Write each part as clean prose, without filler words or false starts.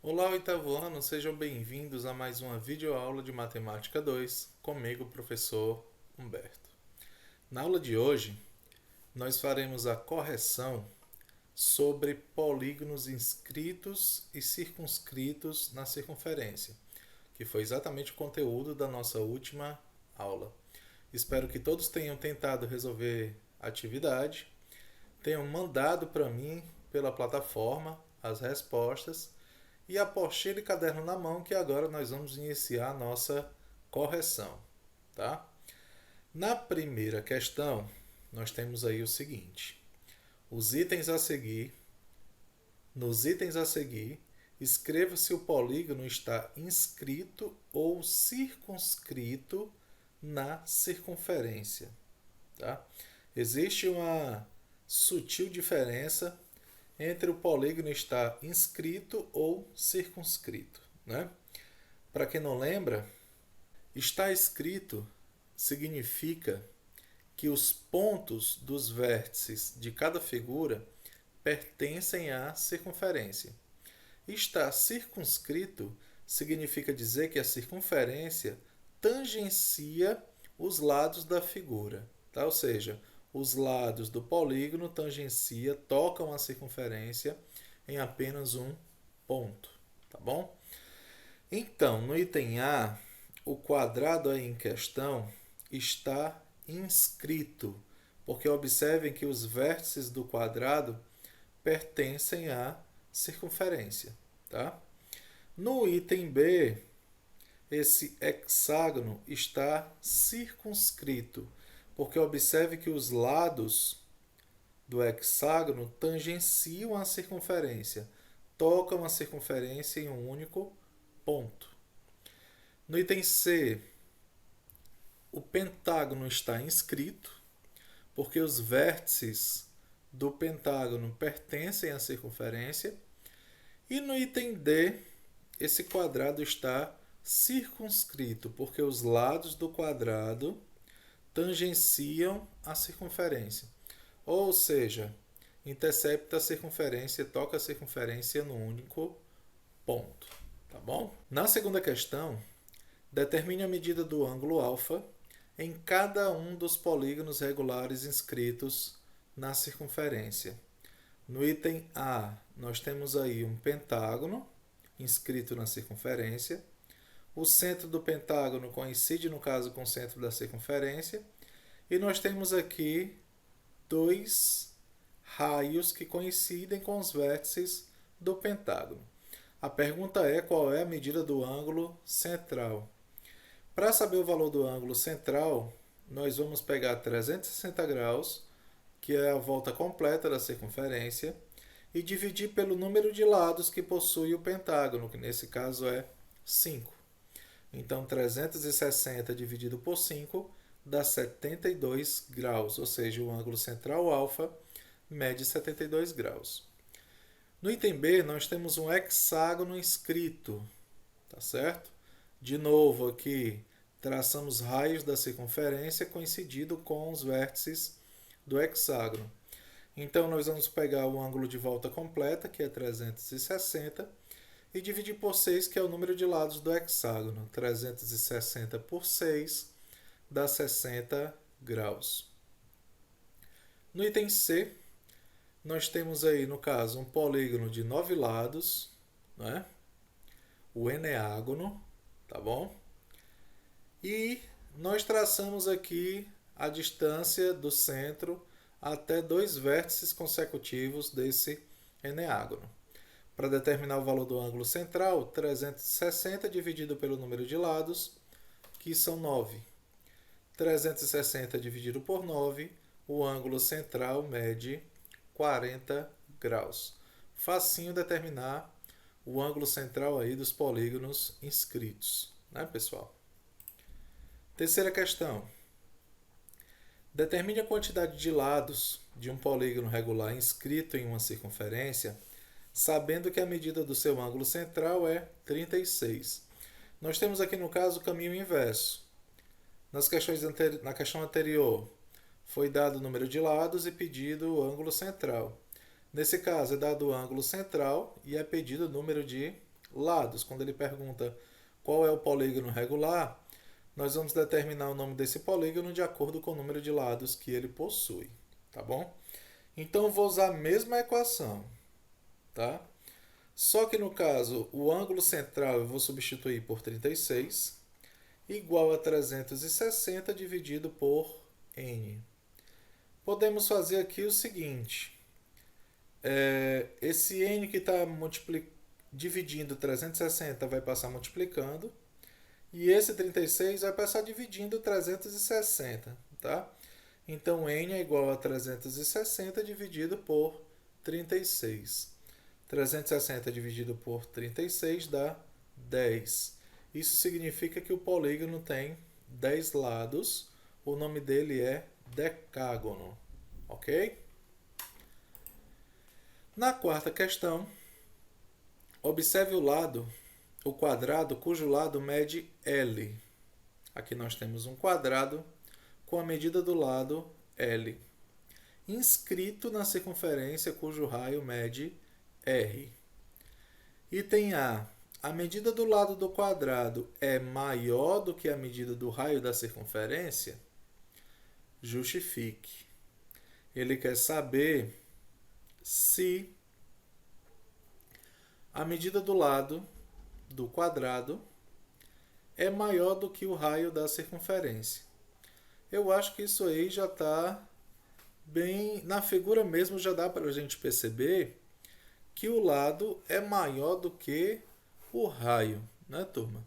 Olá, oitavo ano, sejam bem-vindos a mais uma videoaula de Matemática 2, comigo, professor Humberto. Na aula de hoje, nós faremos a correção sobre polígonos inscritos e circunscritos na circunferência, que foi exatamente o conteúdo da nossa última aula. Espero que todos tenham tentado resolver a atividade, tenham mandado para mim pela plataforma as respostas e apostila e caderno na mão, que agora nós vamos iniciar a nossa correção, tá? Na primeira questão, nós temos aí o seguinte: os itens a seguir, nos itens a seguir, escreva se o polígono está inscrito ou circunscrito na circunferência, tá? Existe uma sutil diferença entre o polígono estar inscrito ou circunscrito, né? Para quem não lembra, está escrito significa que os pontos dos vértices de cada figura pertencem à circunferência. Estar circunscrito significa dizer que a circunferência tangencia os lados da figura, tá? Ou seja, os lados do polígono tocam a circunferência em apenas um ponto, tá bom? Então, no item A, o quadrado aí em questão está inscrito, porque observem que os vértices do quadrado pertencem à circunferência, tá? No item B, esse hexágono está circunscrito, porque observe que os lados do hexágono tangenciam a circunferência, tocam a circunferência em um único ponto. No item C, o pentágono está inscrito, porque os vértices do pentágono pertencem à circunferência. E no item D, esse quadrado está circunscrito, porque os lados do quadrado tangenciam a circunferência. Ou seja, intercepta a circunferência, toca a circunferência no único ponto. Tá bom? Na segunda questão, determine a medida do ângulo alfa em cada um dos polígonos regulares inscritos na circunferência. No item A, nós temos aí um pentágono inscrito na circunferência. O centro do pentágono coincide, no caso, com o centro da circunferência. E nós temos aqui dois raios que coincidem com os vértices do pentágono. A pergunta é qual é a medida do ângulo central. Para saber o valor do ângulo central, nós vamos pegar 360 graus, que é a volta completa da circunferência, e dividir pelo número de lados que possui o pentágono, que nesse caso é 5. Então, 360 dividido por 5 dá 72 graus, ou seja, o ângulo central alfa mede 72 graus. No item B, nós temos um hexágono inscrito, tá certo? De novo, aqui traçamos raios da circunferência coincidindo com os vértices do hexágono. Então, nós vamos pegar o ângulo de volta completa, que é 360, e dividir por 6, que é o número de lados do hexágono. 360 por 6 dá 60 graus. No item C, nós temos aí, no caso, um polígono de 9 lados, né? O eneágono, tá bom? E nós traçamos aqui a distância do centro até dois vértices consecutivos desse eneágono. Para determinar o valor do ângulo central, 360 dividido pelo número de lados, que são 9. 360 dividido por 9, o ângulo central mede 40 graus. Facinho determinar o ângulo central aí dos polígonos inscritos, né, pessoal? Terceira questão. Determine a quantidade de lados de um polígono regular inscrito em uma circunferência, sabendo que a medida do seu ângulo central é 36. Nós temos aqui, no caso, o caminho inverso. Na questão anterior, foi dado o número de lados e pedido o ângulo central. Nesse caso, é dado o ângulo central e é pedido o número de lados. Quando ele pergunta qual é o polígono regular, nós vamos determinar o nome desse polígono de acordo com o número de lados que ele possui, tá bom? Então, eu vou usar a mesma equação, tá? Só que no caso, o ângulo central eu vou substituir por 36, igual a 360 dividido por n. Podemos fazer aqui o seguinte, esse n que está dividindo 360 vai passar multiplicando, e esse 36 vai passar dividindo 360, tá? Então, n é igual a 360 dividido por 36. 360 dividido por 36 dá 10. Isso significa que o polígono tem 10 lados. O nome dele é decágono, ok? Na quarta questão, observe o quadrado cujo lado mede L. Aqui nós temos um quadrado com a medida do lado L, inscrito na circunferência cujo raio mede R. Item A. A medida do lado do quadrado é maior do que a medida do raio da circunferência? Justifique. Ele quer saber se a medida do lado do quadrado é maior do que o raio da circunferência. Eu acho que isso aí já está bem... Na figura mesmo já dá para a gente perceber que o lado é maior do que o raio, né, turma?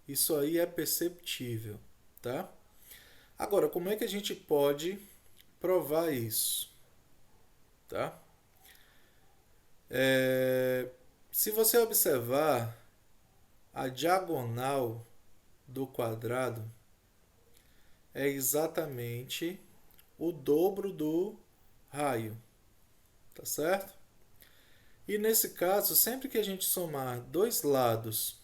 Isso aí é perceptível, tá? Agora, como é que a gente pode provar isso? Tá? Se você observar a diagonal do quadrado é exatamente o dobro do raio, tá certo? E nesse caso, sempre que a gente somar dois lados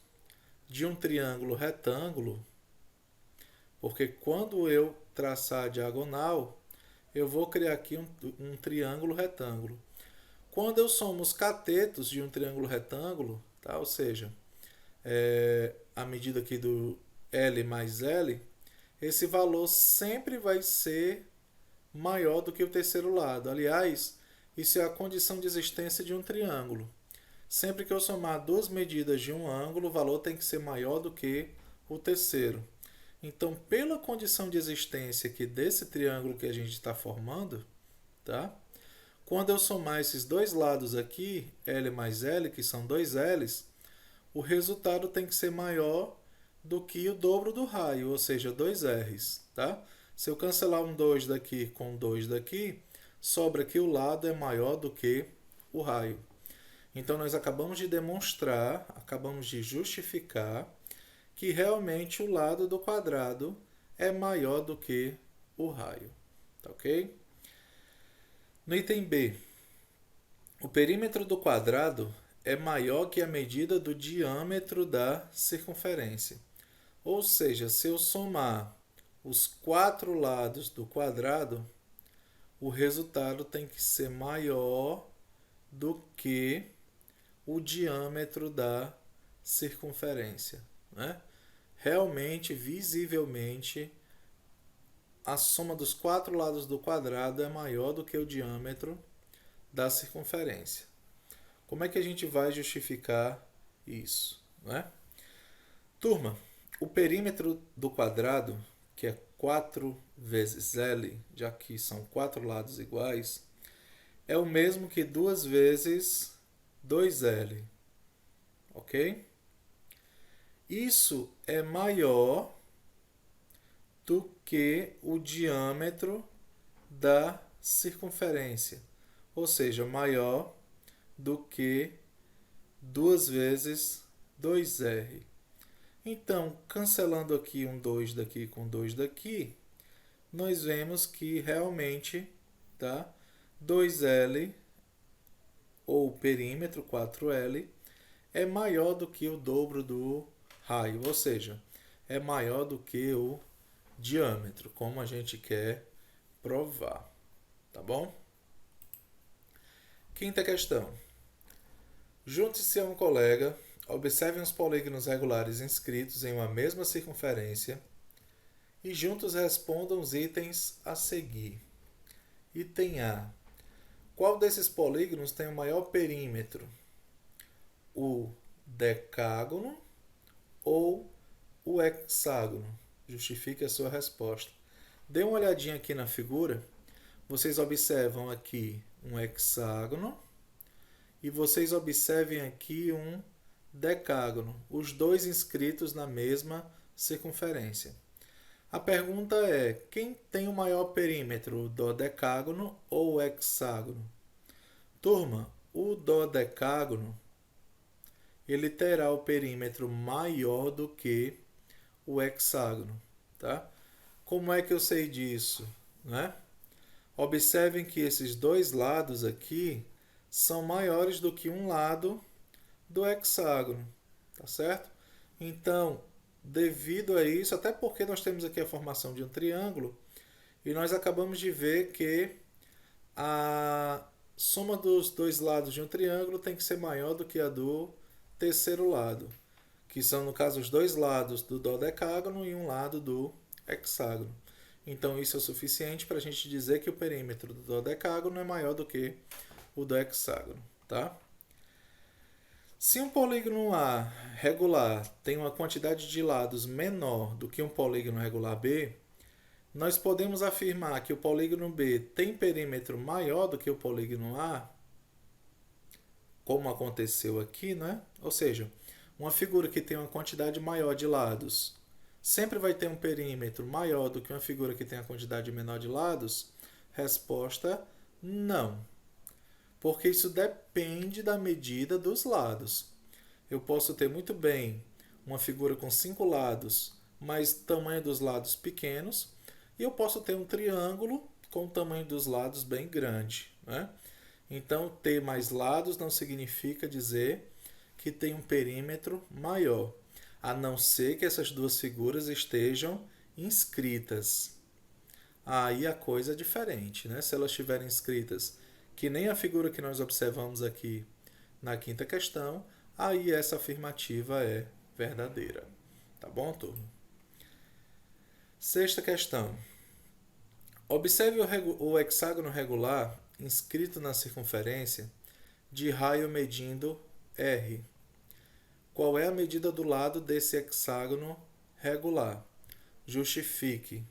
de um triângulo retângulo, porque quando eu traçar a diagonal, eu vou criar aqui um triângulo retângulo. Quando eu somo os catetos de um triângulo retângulo, tá? Ou seja, a medida aqui do L mais L, esse valor sempre vai ser maior do que o terceiro lado. Aliás, isso é a condição de existência de um triângulo. Sempre que eu somar duas medidas de um ângulo, o valor tem que ser maior do que o terceiro. Então, pela condição de existência aqui desse triângulo que a gente está formando, tá? Quando eu somar esses dois lados aqui, L mais L, que são dois L's, o resultado tem que ser maior do que o dobro do raio, ou seja, 2 R's, tá? Se eu cancelar um 2 daqui com 2 daqui, sobra que o lado é maior do que o raio. Então, nós acabamos de demonstrar, acabamos de justificar que realmente o lado do quadrado é maior do que o raio, tá ok? No item B, o perímetro do quadrado é maior que a medida do diâmetro da circunferência. Ou seja, se eu somar os 4 lados do quadrado, o resultado tem que ser maior do que o diâmetro da circunferência, né? Realmente, visivelmente, a soma dos 4 lados do quadrado é maior do que o diâmetro da circunferência. Como é que a gente vai justificar isso, né? Turma, o perímetro do quadrado, que é 4 vezes L, já que são 4 lados iguais, é o mesmo que 2 vezes 2L, ok? Isso é maior do que o diâmetro da circunferência, ou seja, maior do que 2 vezes 2R. Então, cancelando aqui um 2 daqui com 2 daqui, nós vemos que realmente, tá? 2L, ou perímetro 4L, é maior do que o dobro do raio, ou seja, é maior do que o diâmetro, como a gente quer provar, tá bom? Quinta questão. Junte-se a um colega Observem os polígonos regulares inscritos em uma mesma circunferência e juntos respondam os itens a seguir. Item A. Qual desses polígonos tem o maior perímetro? O decágono ou o hexágono? Justifique a sua resposta. Dê uma olhadinha aqui na figura. Vocês observam aqui um hexágono e vocês observem aqui um decágono, os dois inscritos na mesma circunferência. A pergunta é: quem tem o maior perímetro, o dodecágono ou o hexágono? Turma, o dodecágono ele terá o perímetro maior do que o hexágono, tá? Como é que eu sei disso, né? Observem que esses dois lados aqui são maiores do que um lado do hexágono, tá certo? Então, devido a isso, até porque nós temos aqui a formação de um triângulo, e nós acabamos de ver que a soma dos dois lados de um triângulo tem que ser maior do que a do terceiro lado, que são, no caso, os dois lados do dodecágono e um lado do hexágono. Então, isso é o suficiente para a gente dizer que o perímetro do dodecágono é maior do que o do hexágono, tá? Se um polígono A regular tem uma quantidade de lados menor do que um polígono regular B, nós podemos afirmar que o polígono B tem perímetro maior do que o polígono A, como aconteceu aqui, né? Ou seja, uma figura que tem uma quantidade maior de lados sempre vai ter um perímetro maior do que uma figura que tem a quantidade menor de lados? Resposta: não. Porque isso depende da medida dos lados. Eu posso ter muito bem uma figura com 5 lados, mas tamanho dos lados pequenos, e eu posso ter um triângulo com o tamanho dos lados bem grande, né? Então, ter mais lados não significa dizer que tem um perímetro maior, a não ser que essas duas figuras estejam inscritas. Aí a coisa é diferente, né? Se elas estiverem inscritas que nem a figura que nós observamos aqui na quinta questão, aí essa afirmativa é verdadeira. Tá bom, turma? Sexta questão. Observe o hexágono regular inscrito na circunferência de raio medindo R. Qual é a medida do lado desse hexágono regular? Justifique.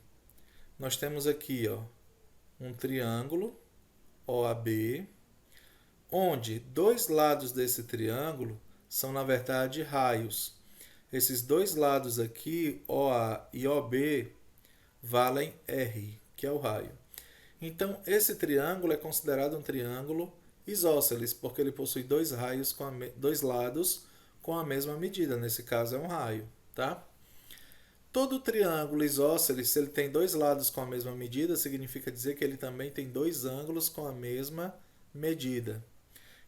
Nós temos aqui, ó, um triângulo OAB, onde dois lados desse triângulo são, na verdade, raios. Esses dois lados aqui, OA e OB, valem R, que é o raio. Então, esse triângulo é considerado um triângulo isósceles, porque ele possui dois raios dois lados com a mesma medida. Nesse caso, é um raio, tá? Todo triângulo isósceles, se ele tem dois lados com a mesma medida, significa dizer que ele também tem dois ângulos com a mesma medida.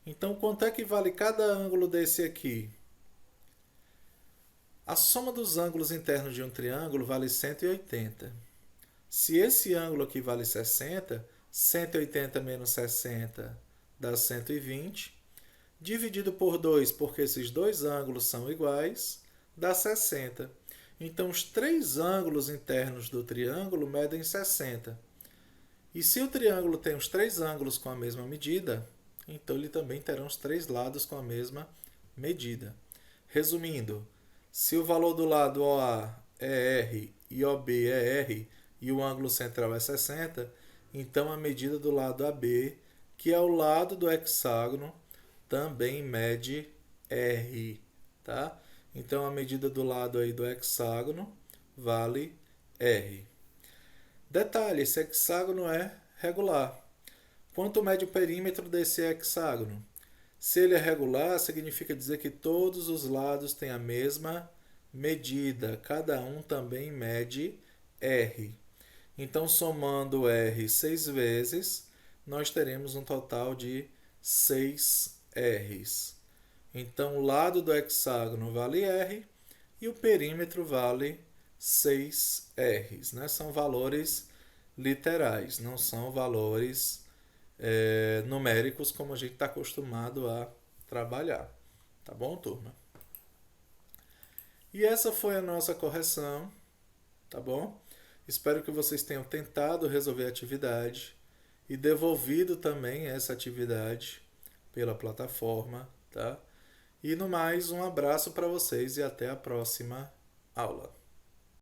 Então, quanto é que vale cada ângulo desse aqui? A soma dos ângulos internos de um triângulo vale 180. Se esse ângulo aqui vale 60, 180 menos 60 dá 120. Dividido por 2, porque esses dois ângulos são iguais, dá 60. Então, os três ângulos internos do triângulo medem 60. E se o triângulo tem os três ângulos com a mesma medida, então ele também terá os três lados com a mesma medida. Resumindo, se o valor do lado OA é R e OB é R e o ângulo central é 60, então a medida do lado AB, que é o lado do hexágono, também mede R, tá? Então, a medida do lado aí do hexágono vale R. Detalhe, esse hexágono é regular. Quanto mede o perímetro desse hexágono? Se ele é regular, significa dizer que todos os lados têm a mesma medida. Cada um também mede R. Então, somando R 6 vezes, nós teremos um total de 6 R's. Então, o lado do hexágono vale R e o perímetro vale 6 R's. Né? São valores literais, não são valores numéricos como a gente está acostumado a trabalhar. Tá bom, turma? E essa foi a nossa correção, tá bom? Espero que vocês tenham tentado resolver a atividade e devolvido também essa atividade pela plataforma, tá? E no mais, um abraço para vocês e até a próxima aula.